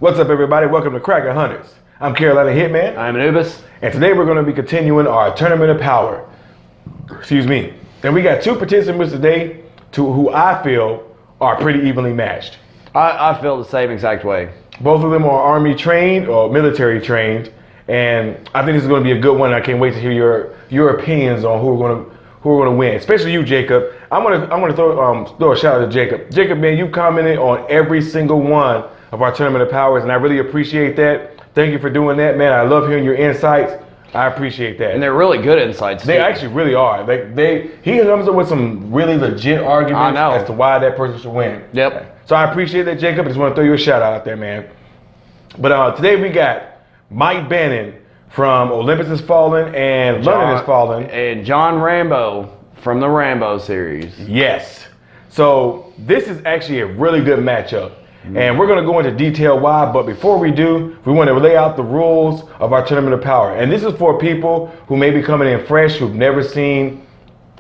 What's up, everybody? Welcome to Cracker Hunters. I'm Carolina Hitman. I'm Olympus. And today we're going to be continuing our Tournament of Power. Excuse me. And we got two participants today who I feel are pretty evenly matched. I feel the same exact way. Both of them are Army trained or military trained. And I think this is going to be a good one. I can't wait to hear your opinions on who we're going to win, especially you, Jacob. I'm gonna throw a shout out to Jacob. Jacob, man, you commented on every single one of our Tournament of Powers, and I really appreciate that. Thank you for doing that, man. I love hearing your insights. I appreciate that. And they're really good insights. They actually really are. He comes up with some really legit arguments as to why that person should win. Yep. So I appreciate that, Jacob. I just want to throw you a shout out there, man. But today we got Mike Bannon from Olympus Has Fallen and London Has Fallen. And John Rambo from the Rambo series. Yes. So this is actually a really good matchup. And we're going to go into detail why, but before we do, we want to lay out the rules of our Tournament of Power. And this is for people who may be coming in fresh, who've never seen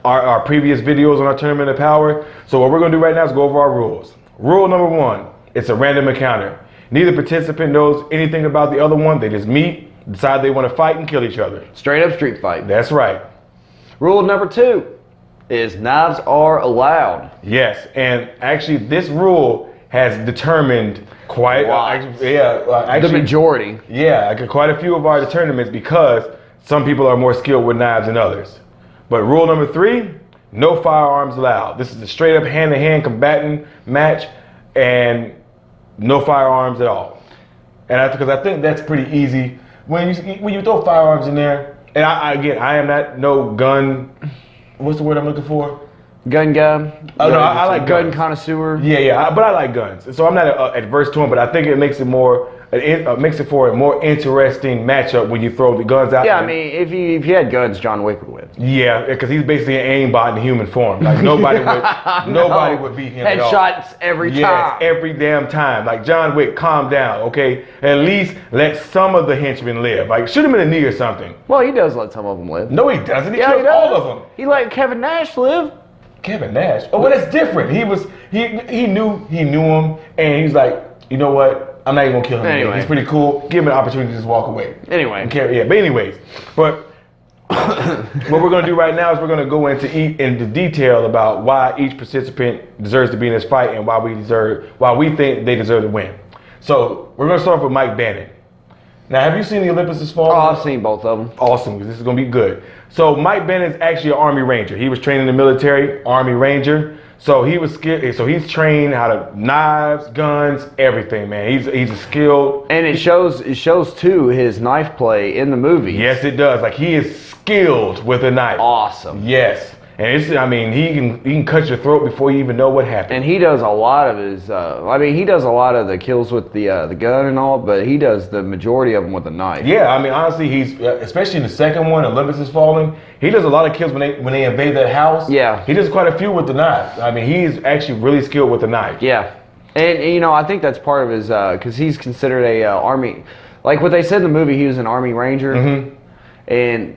our previous videos on our Tournament of Power. So what we're going to do right now is go over our rules. Rule number one, it's a random encounter. Neither participant knows anything about the other one. They just meet, decide they want to fight and kill each other. Straight up street fight. That's right. Rule number two is knives are allowed. Yes, and actually this rule has determined quite the majority. Yeah, quite a few of our tournaments because some people are more skilled with knives than others. But rule number three, no firearms allowed. This is a straight up hand-to-hand combatant match and no firearms at all. And because I think that's pretty easy. When you throw firearms in there, and I am not no gun, what's the word I'm looking for? Gun. Oh, no, I like gun guns. Connoisseur. Yeah, but I like guns. So I'm not adverse to them, but I think it makes it for a more interesting matchup when you throw the guns out. Yeah, I mean, if you had guns, John Wick would win. Yeah, because he's basically an aimbot in human form. Like nobody would beat him at all. Headshots every time. Yes, every damn time. Like John Wick, calm down, okay? At least let some of the henchmen live. Like shoot him in the knee or something. Well, he does let some of them live. No, he doesn't. He kills all of them. He let Kevin Nash live. Kevin Nash. Oh, well, that's different. He knew him, and he's like, you know what? I'm not even gonna kill him. Anyway. He's pretty cool. Give him an opportunity to just walk away. Anyway. But anyways, but what we're gonna do right now is we're gonna go into detail about why each participant deserves to be in this fight and why we think they deserve to win. So we're gonna start off with Mike Bannon. Now, have you seen the Olympus Has Fallen? Oh, I've seen both of them. Awesome, because this is going to be good. So Mike Bannon is actually an Army Ranger. He was trained in the military, Army Ranger. So he was skilled. So he's trained how to knives, guns, everything, man. He's a skilled. And it shows too his knife play in the movie. Yes, it does. Like he is skilled with a knife. Awesome. Yes. And he can cut your throat before you even know what happened. And he does a lot of his. He does a lot of the kills with the gun and all, but he does the majority of them with a knife. Yeah, I mean, honestly, he's especially in the second one, Olympus Has Fallen. He does a lot of kills when they invade that house. Yeah, he does quite a few with the knife. I mean, he's actually really skilled with the knife. Yeah, and I think that's part of his because he's considered a army. Like what they said in the movie, he was an Army Ranger, and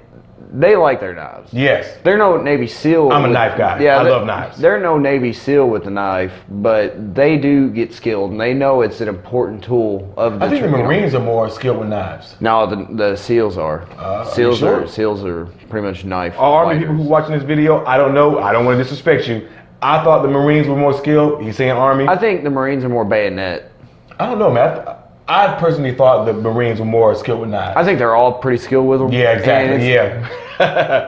they like their knives. Yes. They're no Navy SEAL. I'm a knife guy. Yeah, I love knives. They're no Navy SEAL with the knife, but they do get skilled, and they know it's an important tool of the I think the Marines are more skilled with knives. No, the SEALs are. SEALs are pretty much knife Army people who are watching this video, I don't know. I don't want to disrespect you. I thought the Marines were more skilled. You saying Army? I think the Marines are more bayonet. I don't know, man. I personally thought the Marines were more skilled with knives. I think they're all pretty skilled with them. Yeah, exactly. Yeah.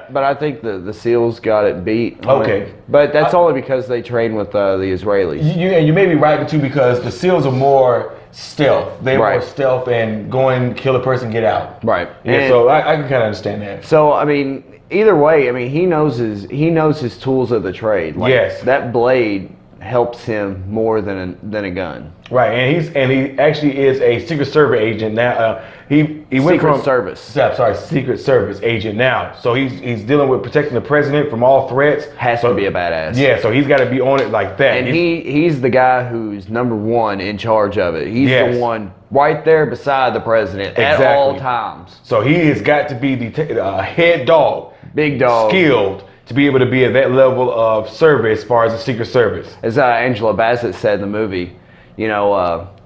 But I think the SEALs got it beat. Okay. But that's only because they train with the Israelis. You may be right too, because the SEALs are more stealth. They're more stealth and kill a person, get out. Right. Yeah. So I can kind of understand that. So I mean, either way, I mean he knows his tools of the trade. Like, yes. That blade helps him more than a gun. Right, and he actually is a Secret Service agent now. He went from Secret Service agent now. So he's dealing with protecting the president from all threats. Has to be a badass. Yeah, so he's got to be on it like that. And he's the guy who's number one in charge of it. He's the one right there beside the president at all times. So he has got to be the head dog, big dog, skilled to be able to be at that level of service as far as the Secret Service. As Angela Bassett said in the movie,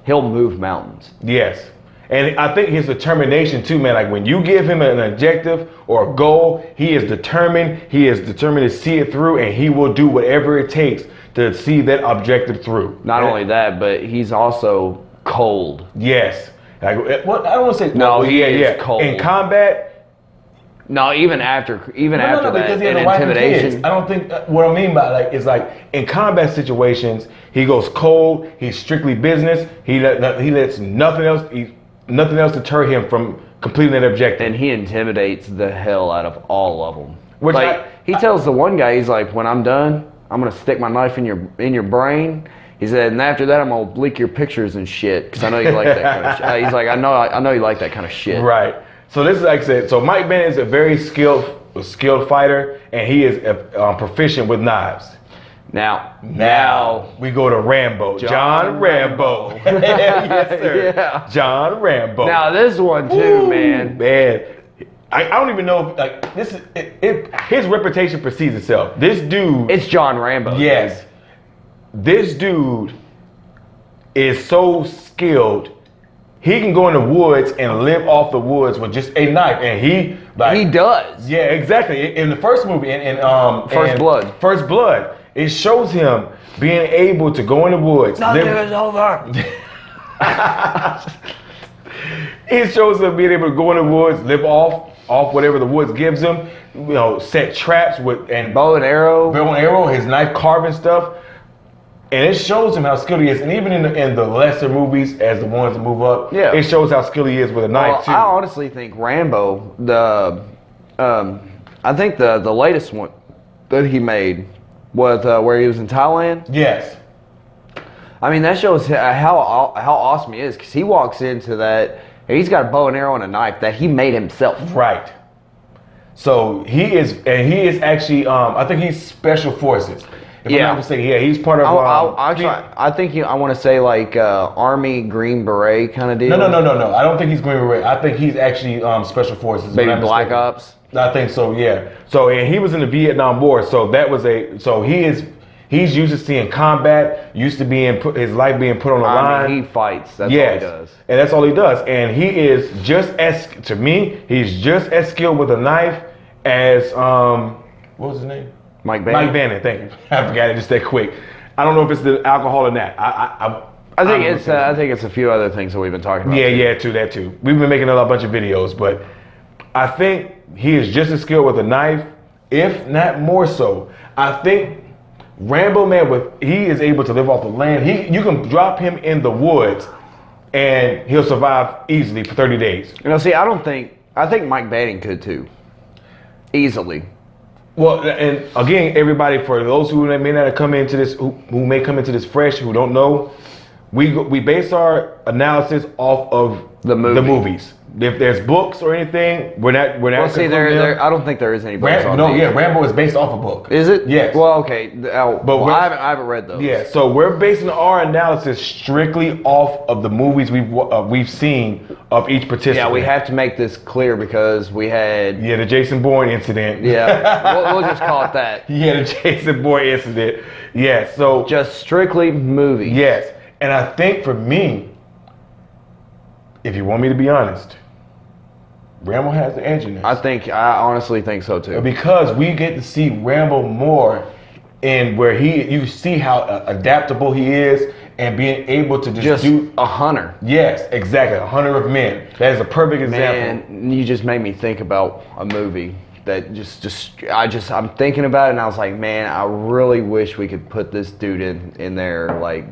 he'll move mountains. Yes. And I think his determination too, man, like when you give him an objective or a goal, he is determined to see it through, and he will do whatever it takes to see that objective through. Not only that, but he's also cold. Yes. Like, what I don't want to say. No, he is cold. In combat. No, even after that, because he has and a wife and intimidation. kids. I don't think what I mean by like is like in combat situations, he goes cold. He's strictly business. He lets nothing else deter him from completing that objective. And he intimidates the hell out of all of them. Which he tells the one guy, he's like, when I'm done, I'm gonna stick my knife in your brain. He said, and after that, I'm gonna leak your pictures and shit, because I know you like that kind of shit. He's like, I know you like that kind of shit. Right. So this is like I said. So Mike Bennett is a very skilled fighter, and he is proficient with knives. Now we go to Rambo. John Rambo. Yes, sir. Yeah. John Rambo. Now this one too, man. I don't even know if like this is his reputation precedes itself. This dude. It's John Rambo. Yes. This dude is so skilled. He can go in the woods and live off the woods with just a knife, and he does. Yeah, exactly. In the first movie, in First Blood, it shows him being able to go in the woods. Nothing is over. It shows him being able to go in the woods, live off whatever the woods gives him. You know, set traps with and bow and arrow, his knife carving stuff. And it shows him how skilled he is, and even in the lesser movies, as the ones that move up, it shows how skilled he is with a knife too. I honestly think Rambo, I think the latest one that he made was where he was in Thailand. Yes. I mean, that shows how awesome he is, because he walks into that, and he's got a bow and arrow and a knife that he made himself. Right. So he is actually, I think he's Special Forces. If I'm not mistaken, he's part of. I want to say like Army Green Beret kind of deal. No. I don't think he's Green Beret. I think he's actually Special Forces. Maybe Black Ops. I think so. Yeah. So and he was in the Vietnam War. So that was he's used to seeing combat. Used to his life being put on the line. He fights. That's all he does. And that's all he does. And he is just as he's just as skilled with a knife as what was his name? Mike Bannon. Mike Bannon, thank you. I forgot it just that quick. I don't know if it's the alcohol or not. I think it's a few other things that we've been talking about. Yeah, that too. We've been making a bunch of videos, but I think he is just as skilled with a knife, if not more so. I think Rambo, man, he is able to live off the land. You can drop him in the woods, and he'll survive easily for 30 days. See, I think Mike Bannon could too, easily. Well, and again, everybody, for those who may not have come into this, who may come into this fresh, who don't know, we base our analysis off of the movies. If there's books or anything, we're not. Well, see, I don't think there is any books on these. Rambo is based off a book. Is it? Yes. Well, okay. I haven't read those. Yeah. So we're basing our analysis strictly off of the movies we've seen of each participant. Yeah, we have to make this clear because we had. Yeah, the Jason Bourne incident. Yeah, we'll just call it that. Yeah, the Jason Bourne incident. Yeah. So just strictly movies. Yes, and I think for me, if you want me to be honest, Rambo has the edge in this. I honestly think so too. Because we get to see Rambo more in where you see how adaptable he is and being able to just do a hunter. Yes, exactly. A hunter of men. That is a perfect example. Man, you just made me think about a movie that I'm thinking about it, and I was like, man, I really wish we could put this dude in there, like,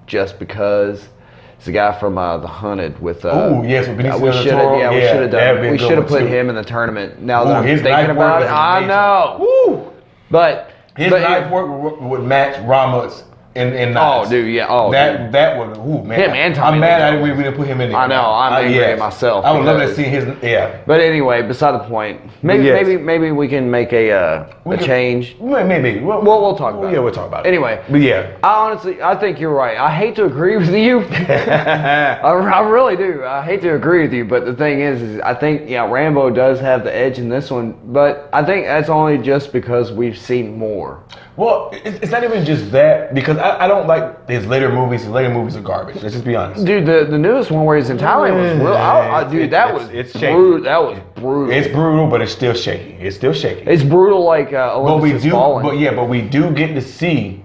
just because. It's the guy from The Hunted with. Oh yes, with Benicio del Toro. We should have done. We should have put him in the tournament. Now that I'm thinking about it, I know. Woo! But his knife work would match Rama's in knives. Oh, dude, yeah. Oh, that would. Ooh, man. Him and Tommy. I'm mad we didn't put him in there. I know. I'm angry at myself. I would love to see his. Yeah. But anyway, beside the point. Maybe we can make a change. Maybe. We'll talk about it. Yeah, we'll talk about it. Anyway. But yeah. I think you're right. I hate to agree with you. I really do. I hate to agree with you, but the thing is I think Rambo does have the edge in this one, but I think that's only just because we've seen more. Well, it's not even just that, because I don't like his later movies. His later movies are garbage. Let's just be honest. Dude, the newest one where he's in Thailand was real. Dude, it's brutal. shaky. That was brutal. It's brutal, but it's still shaky. It's still shaky. It's brutal like Olympus Has Fallen. But we do get to see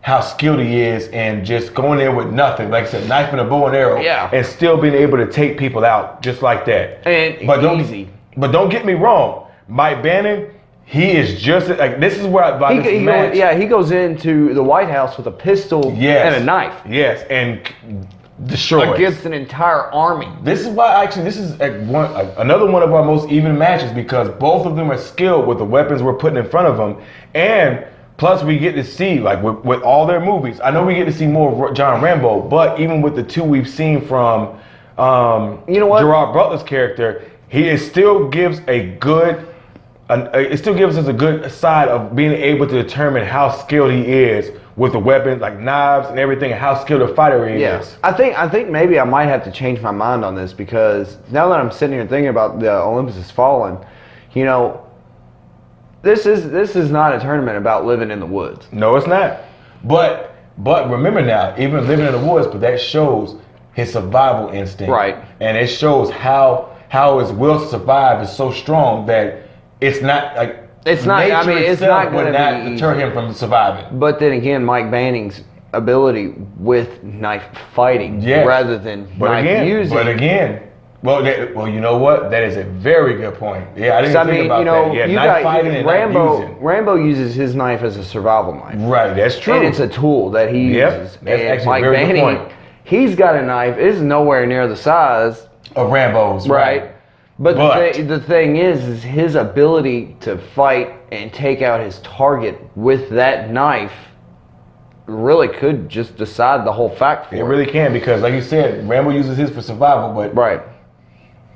how skilled he is and just going in with nothing, like I said, knife and a bow and arrow, and still being able to take people out just like that. And easy. But don't get me wrong, Mike Bannon, he is just like this is where he goes into the White House with a pistol and a knife. Yes, and destroys against an entire army. This is why this is another one of our most even matches because both of them are skilled with the weapons we're putting in front of them, and plus, we get to see, like, with all their movies, I know we get to see more of John Rambo, but even with the two we've seen from Gerard Butler's character, it still gives us a good side of being able to determine how skilled he is with the weapons, like knives and everything, and how skilled a fighter he is. I think maybe I might have to change my mind on this because now that I'm sitting here thinking about the Olympus Has Fallen, This is not a tournament about living in the woods. No, it's not. But remember now, even living in the woods, but that shows his survival instinct. Right. And it shows how his will to survive is so strong that it's not like it's not going to deter him from surviving. But then again, Mike Banning's ability with knife fighting rather than knife using. But again. Well, you know what? That is a very good point. Yeah, I didn't think about that. Yeah, knife fighting and knife using. Rambo uses his knife as a survival knife. Right, that's true. And it's a tool that he uses. That's actually Mike a very good point. He's got a knife. It's nowhere near the size of Rambo's. Right. But the thing is his ability to fight and take out his target with that knife really could just decide the whole fact for it. It really can because, like you said, Rambo uses his for survival, but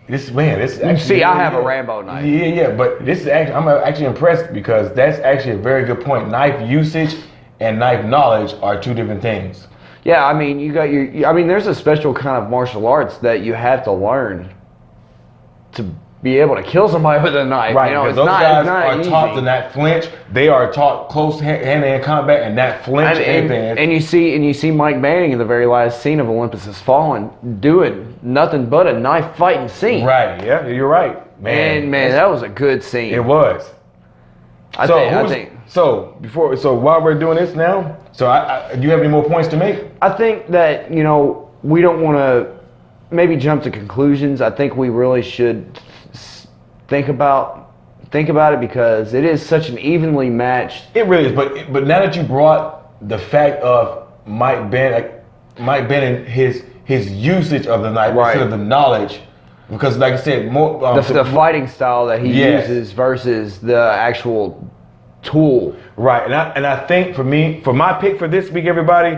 This actually, I have a Rambo knife. Yeah, but I'm actually impressed because that's actually a very good point. Knife usage and knife knowledge are two different things. Yeah, I mean, there's a special kind of martial arts that you have to learn to be able to kill somebody with a knife. Right, because those guys are easy. taught to not flinch. They are taught close hand-to-hand combat and not flinch. And you see Mike Banning in the very last scene of Olympus Has Fallen doing nothing but a knife fighting scene. Right. Yeah, you're right, man. Man, that was a good scene. It was. So while we're doing this now, do you have any more points to make? I think that we don't want to maybe jump to conclusions. I think we really should think about it because it is such an evenly matched. It really is, but now that you brought the fact of Mike Bannon, his usage of the knife instead of the knowledge, because like I said, more the fighting style that he uses versus the actual tool. Right, and I think for my pick for this week, everybody.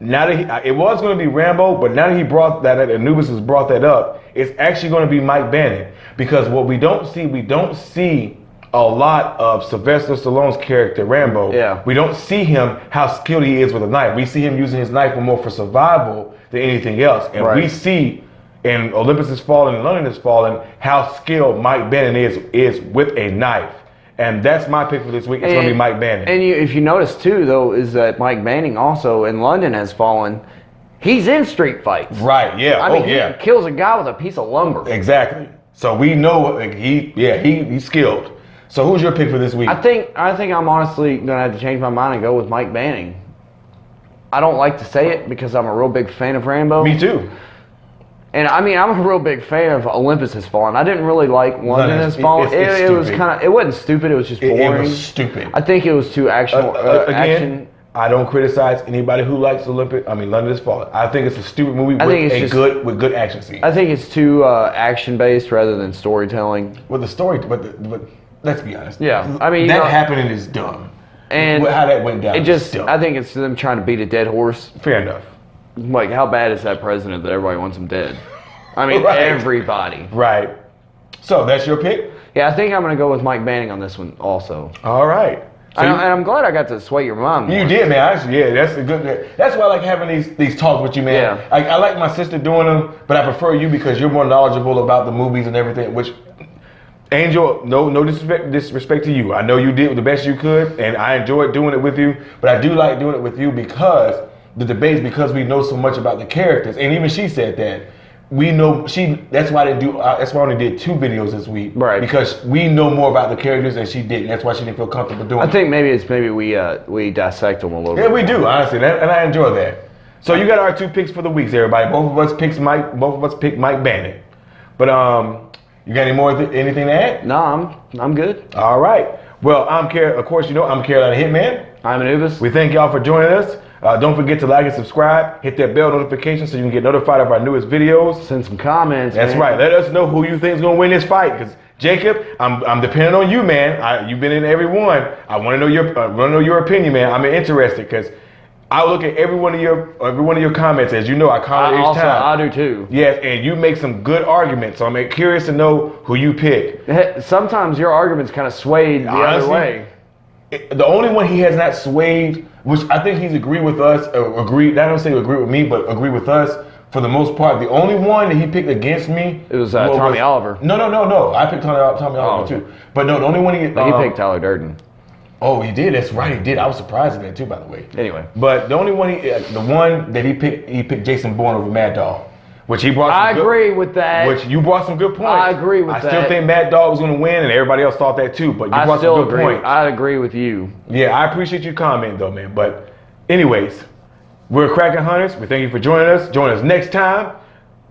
Now that it was going to be Rambo, but now that he brought that, Anubis has brought that up, it's actually going to be Mike Bannon. Because what we don't see a lot of Sylvester Stallone's character, Rambo. Yeah. We don't see him, how skilled he is with a knife. We see him using his knife more for survival than anything else. And we see in Olympus Has Fallen and London Has Fallen how skilled Mike Bannon is with a knife. And that's my pick for this week. It's going to be Mike Bannon. And if you notice, too, though, is that Mike Bannon also in London Has Fallen, he's in street fights. Right, yeah. I mean, he kills a guy with a piece of lumber. Exactly. So we know he's skilled. So who's your pick for this week? I think I'm honestly going to have to change my mind and go with Mike Bannon. I don't like to say it because I'm a real big fan of Rambo. Me too. And I mean, I'm a real big fan of Olympus Has Fallen. I didn't really like London Has Fallen. It was it wasn't stupid. It was just boring. It was stupid. I think it was too action. I don't criticize anybody who likes London Has Fallen. I think it's a stupid movie with good action scenes. I think it's too action based rather than storytelling. Well, the story, but let's be honest. Yeah, I mean that happening is dumb. And how that went down. I think it's them trying to beat a dead horse. Fair enough. Like, how bad is that president that everybody wants him dead? I mean, everybody. Right. So that's your pick? Yeah, I think I'm going to go with Mike Bannon on this one also. All right. So and I'm glad I got to sway your mind more. You did, man. Actually, that's a good. That's why I like having these talks with you, man. Yeah. I like my sister doing them, but I prefer you because you're more knowledgeable about the movies and everything. Which Angel, no disrespect to you. I know you did the best you could, and I enjoyed doing it with you. But I do like doing it with you because the debates, because we know so much about the characters, and even she said that we know she. That's why I didn't do. That's why I only did 2 videos this week, right? Because we know more about the characters than she didn't. That's why she didn't feel comfortable doing. I think maybe we dissect them a little bit. Yeah, we do honestly, and I enjoy that. So you got our 2 picks for the weeks, everybody. Both of us picked Mike Bennett. But you got anything to add? No, I'm good. All right. Well, I'm Carolina Hitman. I'm Olympus. We thank y'all for joining us. Don't forget to like and subscribe. Hit that bell notification so you can get notified of our newest videos. Send some comments. That's right. Let us know who you think is gonna win this fight. Because Jacob, I'm depending on you, man. You've been in every one. I want to know your opinion, man. I'm interested because I look at every one of your comments. As you know, I comment each time. I do too. Yes, and you make some good arguments. So I'm curious to know who you pick. Sometimes your arguments kind of swayed the other way. The only one he has not swayed, which I think he's agreed with us, I don't say agree with me, but agree with us for the most part. The only one that he picked against me, it was Tommy Oliver. No. I picked Tommy Oliver too. But no, the only one he picked Tyler Durden. Oh, he did. That's right, he did. I was surprised at that too, by the way. Anyway, but the only one the one that he picked Jason Bourne over Mad Dog, which he brought. I agree with that. Which you brought some good points. I agree with that. I still think Mad Dog was going to win, and everybody else thought that too. But you brought some good points. I agree with you. Yeah, I appreciate you commenting though, man. But anyways, we're Kraken Hunters. We thank you for joining us. Join us next time.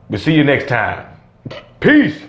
We'll see you next time. Peace.